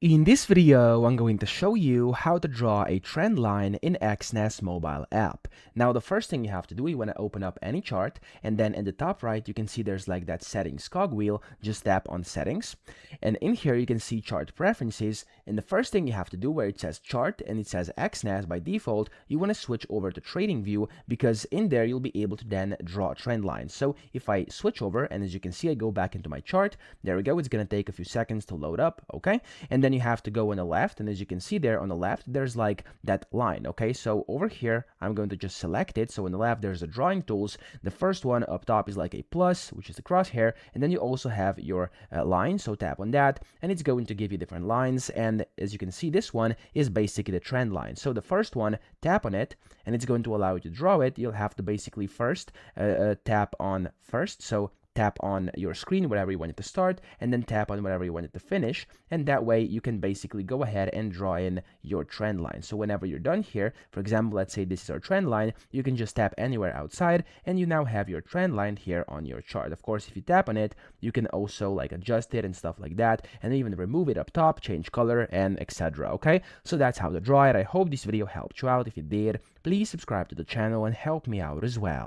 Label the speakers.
Speaker 1: In this video, I'm going to show you how to draw a trend line in Exness mobile app. Now, the first thing you have to do, you want to open up any chart, and then in the top right, you can see there's like that settings cogwheel. Just tap on settings. And in here, you can see chart preferences. And the first thing you have to do, where it says chart and it says Exness by default, you want to switch over to trading view, because in there, you'll be able to then draw a trend line. So if I switch over, and as you can see, I go back into my chart, there we go. It's going to take a few seconds to load up. Okay. And then you have to go on the left, and as you can see there on the left, there's like that line. Okay, so over here I'm going to just select it. So on the left there's the drawing tools. The first one up top is like a plus, which is the crosshair, and then you also have your line. So tap on that and it's going to give you different lines, and as you can see, this one is basically the trend line. So the first one, tap on it and it's going to allow you to draw it. You'll have to basically first tap on first, so tap on your screen wherever you want it to start, and then tap on wherever you want it to finish, and that way you can basically go ahead and draw in your trend line. So whenever you're done here, for example, let's say this is our trend line, you can just tap anywhere outside and you now have your trend line here on your chart. Of course, if you tap on it, you can also like adjust it and stuff like that, and even remove it up top, change color, and etc. Okay, so that's how to draw it. I hope this video helped you out. If it did, please subscribe to the channel and help me out as well.